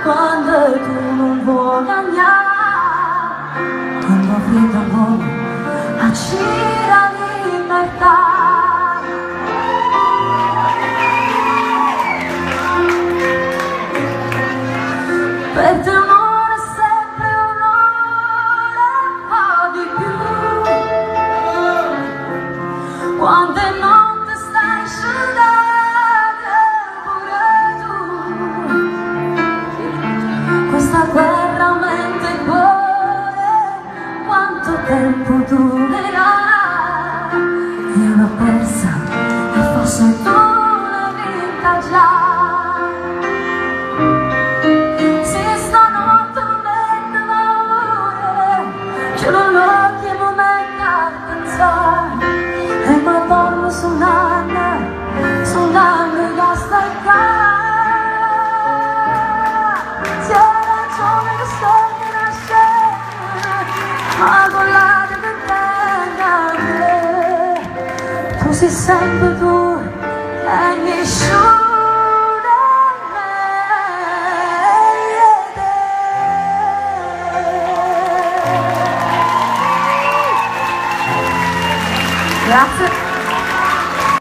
quando tu non vuoi andare, quando vedo voi agire libertà. Per te un'ora è sempre un'ora, un po' di più, quante notti stai scendendo pure tu. Questa guerra aumenta il cuore, quanto tempo durerà? Io l'ho persa e forse tu l'hai vinta già. E ma dormo sull'anno e basta il c'è ragione che sto che nasce, ma volare per prendere. Tu sei sempre tu e nessuno è me. Grazie.